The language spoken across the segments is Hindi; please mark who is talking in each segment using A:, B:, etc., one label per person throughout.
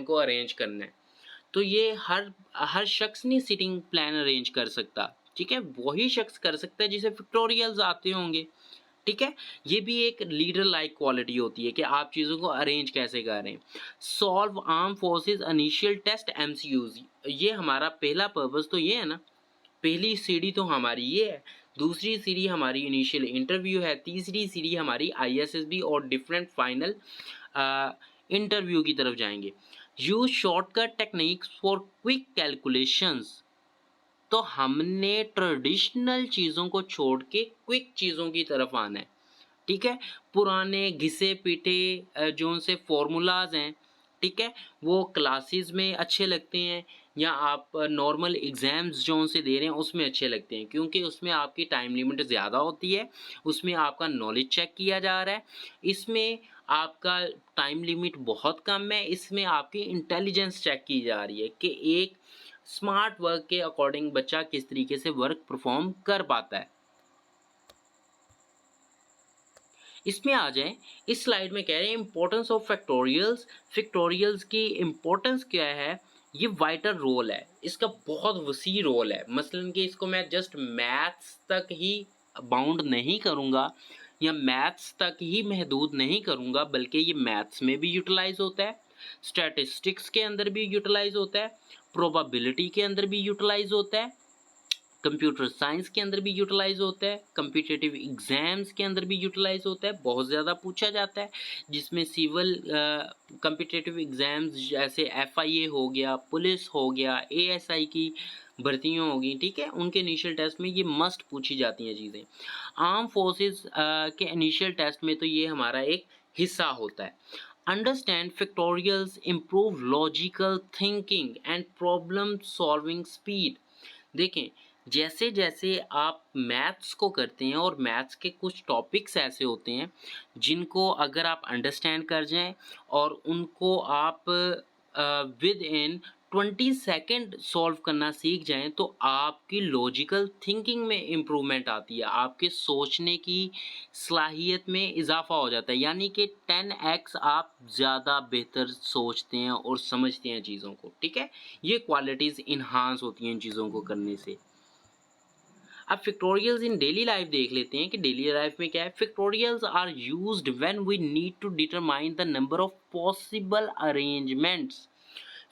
A: प्लान को अरेंज करना है, तो ये हर शख्स नहीं सिटिंग प्लान अरेंज कर सकता, ठीक है। वही शख्स कर सकता है जिसे पिक्टोरियल्स आते होंगे, ठीक है। ये भी एक लीडर लाइक क्वालिटी होती है कि आप चीज़ों को अरेंज कैसे कर रहे हैं। Solve armed forces initial test MCQs, ये हमारा पहला पर्पस तो ये है ना, पहली सीढ़ी तो हमारी ये है। दूसरी सीढ़ी हमारी इनिशियल इंटरव्यू है। तीसरी सीढ़ी हमारी आईएसएसबी और डिफरेंट फाइनल इंटरव्यू की तरफ जाएंगे। Use shortcut techniques for quick calculations, तो हमने ट्रेडिशनल चीज़ों को छोड़ के क्विक चीज़ों की तरफ आना है, ठीक है। पुराने घिसे पीटे जो उनसे फॉर्मूलाज हैं, ठीक है, वो क्लासेस में अच्छे लगते हैं या आप नॉर्मल एग्ज़ाम्स जो उनसे दे रहे हैं उसमें अच्छे लगते हैं, क्योंकि उसमें आपकी टाइम लिमिट ज़्यादा होती है, उसमें आपका नॉलेज चेक किया जा रहा है। इसमें आपका टाइम लिमिट बहुत कम है, इसमें आपकी इंटेलिजेंस चेक की जा रही है कि एक स्मार्ट वर्क के अकॉर्डिंग बच्चा किस तरीके से वर्क परफॉर्म कर पाता है। इसमें आ जाए, इस स्लाइड में कह रहे हैं इंपॉर्टेंस ऑफ फैक्टोरियल्स। फैक्टोरियल्स की इंपॉर्टेंस क्या है, ये वाइटल रोल है, इसका बहुत वसी रोल है। मसलन कि इसको मैं जस्ट मैथ्स तक ही बाउंड नहीं करूँगा या मैथ्स तक ही महदूद नहीं करूँगा, बल्कि ये मैथ्स में भी यूटिलाइज होता है, स्टैटिस्टिक्स के अंदर भी यूटिलाइज होता है, प्रोबेबिलिटी के अंदर भी यूटिलाइज होता है, कंप्यूटर साइंस के अंदर भी यूटिलाइज होता है, कम्पिटिटिव एग्जाम्स के अंदर भी यूटिलाइज होता है, बहुत ज़्यादा पूछा जाता है, जिसमें सिविल कम्पिटिटिव एग्जाम्स जैसे एफआईए हो गया, पुलिस हो गया, एएसआई की भर्तियाँ होगी, ठीक है, उनके इनिशियल टेस्ट में ये मस्ट पूछी जाती हैं चीज़ें। आर्म फोर्सेस के इनिशियल टेस्ट में तो ये हमारा एक हिस्सा होता है। Understand factorials improve logical thinking and problem solving speed. देखें, जैसे जैसे आप मैथ्स को करते हैं, और मैथ्स के कुछ टॉपिक्स ऐसे होते हैं जिनको अगर आप अंडरस्टैंड कर जाएं और उनको आप विद इन 20 सेकेंड सॉल्व करना सीख जाएं, तो आपकी लॉजिकल थिंकिंग में इम्प्रूवमेंट आती है, आपके सोचने की सलाहियत में इजाफा हो जाता है, यानी कि 10x आप ज़्यादा बेहतर सोचते हैं और समझते हैं चीज़ों को, ठीक है। ये क्वालिटीज़ इन्हांस होती हैं इन चीज़ों को करने से। अब फिक्टोरियल्स इन डेली लाइफ देख लेते हैं कि डेली लाइफ में क्या है। Factorials are used when we need to determine the number of possible arrangements.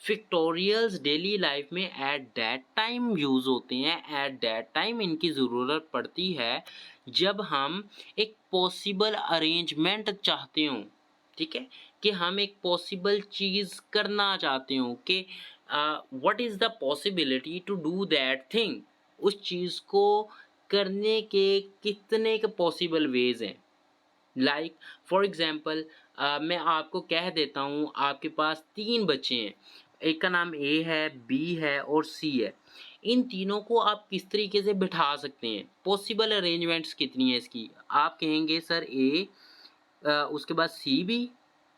A: Factorials daily life में एट दैट टाइम यूज होते हैं, एट दैट टाइम इनकी ज़रूरत पड़ती है जब हम एक पॉसिबल अरेंजमेंट चाहते हों, ठीक है, कि हम एक पॉसिबल चीज़ करना चाहते हो कि what is the possibility to do that thing, उस चीज़ को करने के कितने के पॉसिबल वेज हैं। लाइक फॉर एग्जांपल मैं आपको कह देता हूँ, आपके पास 3 बच्चे हैं, एक का नाम ए है, बी है और सी है। इन तीनों को आप किस तरीके से बिठा सकते हैं, पॉसिबल अरेंजमेंट्स कितनी है इसकी। आप कहेंगे सर ए, उसके बाद सी बी,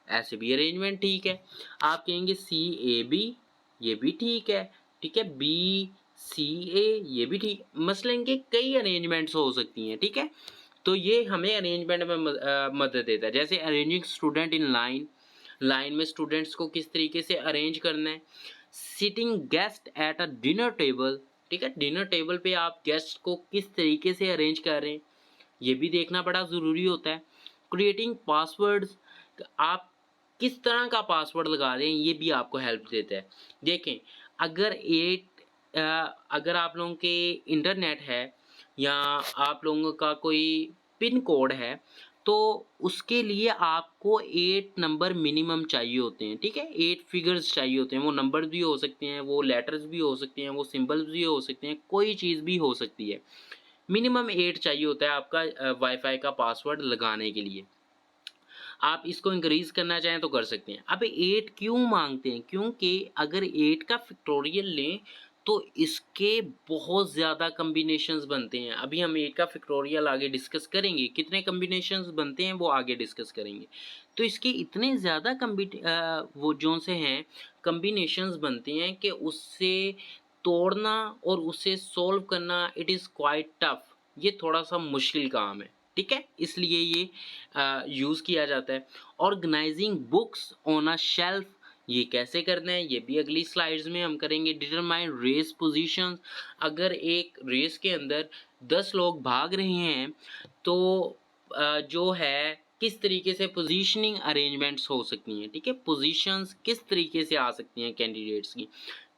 A: ऐसे भी अरेंजमेंट ठीक है। आप कहेंगे सी ए बी, ये भी ठीक है, ठीक है, बी सी ए, ये भी ठीक। मसलन के कई अरेंजमेंट्स हो सकती हैं, ठीक है। तो ये हमें अरेंजमेंट में मदद देता है। जैसे arranging student in line, line में स्टूडेंट्स को किस तरीके से अरेंज करना है। Sitting guest at a dinner table, ठीक है, डिनर टेबल पे आप गेस्ट को किस तरीके से अरेंज कर रहे हैं, ये भी देखना बड़ा ज़रूरी होता है। क्रिएटिंग पासवर्ड्स, आप किस तरह का पासवर्ड लगा रहे हैं, ये भी आपको हेल्प देता है। देखें, अगर अगर आप लोगों के इंटरनेट है या आप लोगों का कोई पिन कोड है, तो उसके लिए आपको 8 नंबर मिनिमम चाहिए होते हैं, ठीक है, 8 फिगर्स चाहिए होते हैं। वो नंबर भी हो सकते हैं, वो लेटर्स भी हो सकते हैं, वो सिंबल्स भी हो सकते हैं, कोई चीज़ भी हो सकती है। मिनिमम 8 चाहिए होता है आपका वाईफाई का पासवर्ड लगाने के लिए। आप इसको इंक्रीज करना चाहें तो कर सकते हैं। अब 8 क्यों मांगते हैं, क्योंकि अगर 8 का फैक्टोरियल लें तो इसके बहुत ज़्यादा कम्बिनेशंस बनते हैं। अभी हम 8 का फैक्टोरियल आगे डिस्कस करेंगे, कितने कम्बिनेशंस बनते हैं वो आगे डिस्कस करेंगे। तो इसके इतने ज़्यादा वो जो से हैं कम्बिनेशंस बनते हैं कि उससे तोड़ना और उसे सॉल्व करना इट इज़ क्वाइट टफ, ये थोड़ा सा मुश्किल काम है, ठीक है, इसलिए ये यूज़ किया जाता है। Organising books on a shelf, ये कैसे करना है ये भी अगली स्लाइड्स में हम करेंगे। डिटरमाइन रेस पोजीशंस, अगर एक रेस के अंदर 10 लोग भाग रहे हैं तो जो है किस तरीके से पोजीशनिंग अरेंजमेंट्स हो सकती हैं, ठीक है, पोजीशंस किस तरीके से आ सकती हैं कैंडिडेट्स की,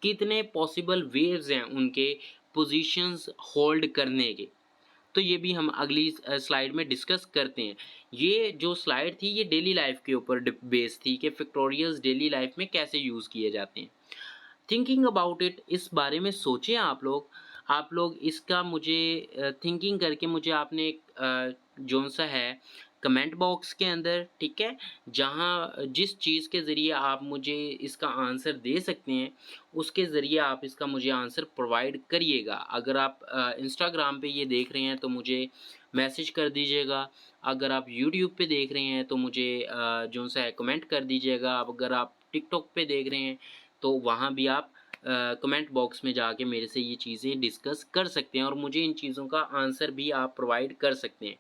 A: कितने पॉसिबल वेव्स हैं उनके पोजीशंस होल्ड करने के, तो ये भी हम अगली स्लाइड में डिस्कस करते हैं। ये जो स्लाइड थी ये डेली लाइफ के ऊपर बेस्ड थी कि फैक्टोरियल्स डेली लाइफ में कैसे यूज़ किए जाते हैं। थिंकिंग अबाउट इट, इस बारे में सोचें आप लोग इसका मुझे थिंकिंग करके मुझे आपने जो सा है कमेंट बॉक्स के अंदर, ठीक है, जहाँ जिस चीज़ के ज़रिए आप मुझे इसका आंसर दे सकते हैं उसके ज़रिए आप इसका मुझे आंसर प्रोवाइड करिएगा। अगर आप इंस्टाग्राम पे ये देख रहे हैं तो मुझे मैसेज कर दीजिएगा, अगर आप यूट्यूब पे देख रहे हैं तो मुझे जो सा है कमेंट कर दीजिएगा, अगर आप टिकटॉक पे देख रहे हैं तो वहाँ भी आप कमेंट बॉक्स में जाके मेरे से ये चीज़ें डिस्कस कर सकते हैं और मुझे इन चीज़ों का आंसर भी आप प्रोवाइड कर सकते हैं।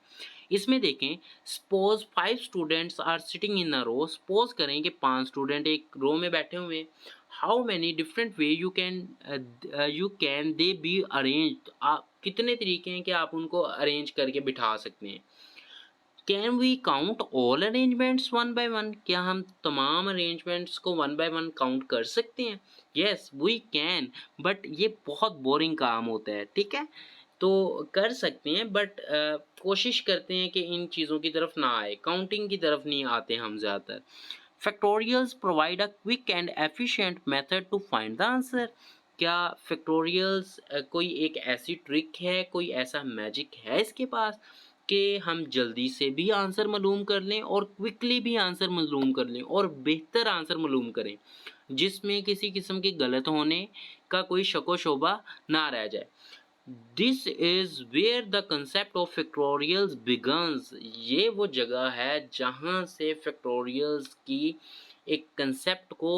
A: इसमें देखें, suppose 5 students are sitting in a row, suppose करें कि 5 स्टूडेंट एक रो में बैठे हुए हैं। How many different way you can they be arrange, आप कितने तरीके हैं कि आप उनको अरेंज करके बिठा सकते हैं। Can we count all arrangements one by one, क्या हम तमाम अरेंजमेंट्स को वन बाय वन काउंट कर सकते हैं? यस वी कैन, बट ये बहुत बोरिंग काम होता है, ठीक है, तो कर सकते हैं बट कोशिश करते हैं कि इन चीज़ों की तरफ ना आए, काउंटिंग की तरफ नहीं आते हम ज़्यादातर। Factorials provide a quick and efficient method to find the answer, क्या फैक्टोरियल्स कोई एक ऐसी ट्रिक है, कोई ऐसा मैजिक है इसके पास कि हम जल्दी से भी आंसर मालूम कर लें और क्विकली भी आंसर मालूम कर लें और बेहतर आंसर मालूम करें जिसमें किसी किस्म के गलत होने का कोई शको शोबा ना रह जाए। This is where the concept of factorials begins, ये वो जगह है जहाँ से फैक्टोरियल्स की एक कंसेप्ट को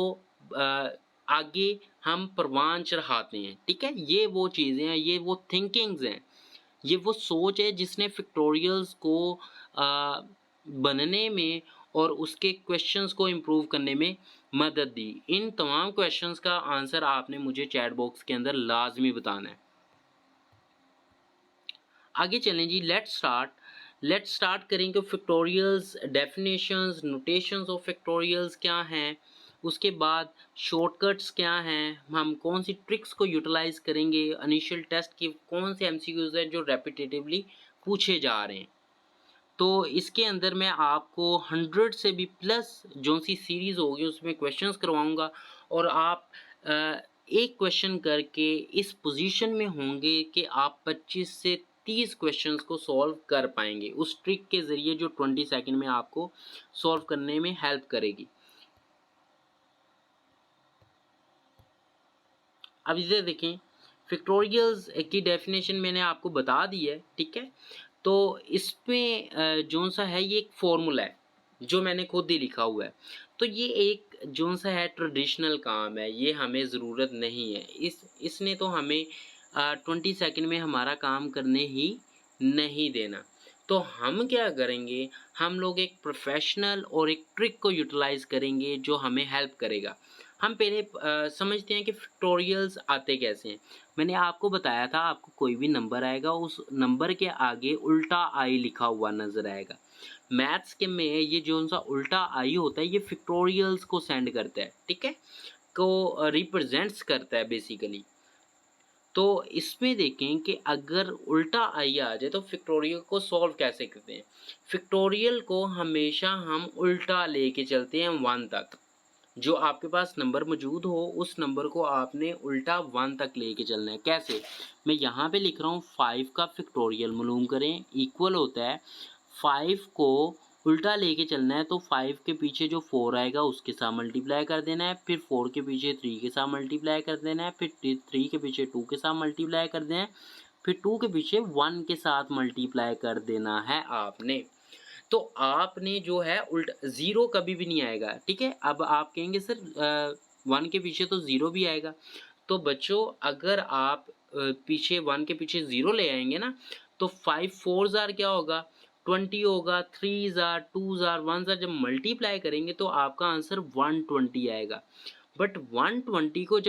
A: आगे हम परवान चढ़ाते हैं, ठीक है, ये वो चीज़ें हैं, ये वो थिंकिंग्स हैं, ये वो सोच है जिसने फैक्टोरियल्स को बनने में और उसके क्वेश्चंस को इम्प्रूव करने में मदद दी। इन तमाम क्वेश्चंस का आंसर आपने मुझे चैट बॉक्स के अंदर लाजमी बताना है। आगे चलें जी, लेट्स स्टार्ट करेंगे factorials, definitions, notations of factorials क्या हैं, उसके बाद शॉर्टकट्स क्या हैं, हम कौन सी ट्रिक्स को यूटिलाइज करेंगे, इनिशियल टेस्ट के कौन से एमसीक्यूज हैं जो रेपिटेटिवली पूछे जा रहे हैं। तो इसके अंदर मैं आपको 100 से भी प्लस जो सी सीरीज़ होगी उसमें क्वेश्चंस करवाऊंगा और आप एक क्वेश्चन करके इस पोजीशन में होंगे कि आप 25 से 30 क्वेश्चंस को सॉल्व कर पाएंगे उस ट्रिक के ज़रिए जो 20 सेकंड में आपको सॉल्व करने में हेल्प करेगी। अब इधर देखें, फैक्टोरियल्स की डेफिनेशन मैंने आपको बता दी है, ठीक है, तो इसमें जो सा है ये एक फॉर्मूला है जो मैंने खुद ही लिखा हुआ है, तो ये एक जो सा है ट्रेडिशनल काम है, ये हमें ज़रूरत नहीं है, इसने तो हमें 20 सेकंड में हमारा काम करने ही नहीं देना। तो हम क्या करेंगे, हम लोग एक प्रोफेशनल और एक ट्रिक को यूटिलाइज करेंगे जो हमें हेल्प करेगा। हम पहले समझते हैं कि फैक्टोरियल्स आते कैसे हैं। मैंने आपको बताया था, आपको कोई भी नंबर आएगा उस नंबर के आगे उल्टा आई लिखा हुआ नज़र आएगा। मैथ्स के में ये जो सा उल्टा आई होता है ये फैक्टोरियल्स को सेंड करता है, ठीक है, को रिप्रेजेंट्स करता है बेसिकली। तो इसमें देखें कि अगर उल्टा आई आ जाए तो फैक्टोरियल को सॉल्व कैसे करते हैं। फैक्टोरियल को हमेशा हम उल्टा लेके चलते हैं 1 तक, जो आपके पास नंबर मौजूद हो उस नंबर को आपने उल्टा 1 तक लेके चलना है। कैसे, मैं यहाँ पे लिख रहा हूँ 5 का फैक्टोरियल मालूम करें, इक्वल होता है 5 को उल्टा लेके चलना है तो 5 के पीछे जो 4 आएगा उसके साथ मल्टीप्लाई कर देना है, फिर 4 के पीछे 3 के साथ मल्टीप्लाई कर देना है, फिर 3 के पीछे 2 के साथ मल्टीप्लाई कर देना है, फिर 2 के पीछे 1 के साथ मल्टीप्लाई कर देना है आपने। तो आपने जो है उल्टा 0 कभी भी नहीं आएगा, ठीक है। अब आप कहेंगे सर 1 के पीछे तो 0 भी आएगा, तो बच्चों अगर आप पीछे 1 के पीछे 0 ले आएंगे ना तो 5 4 जार क्या होगा 20 होगा, 3 ज़ार, 2 ज़ार, 1 ज़ार जब मल्टीप्लाई करेंगे तो आपका आंसर 120 आएगा। बट 120 को जब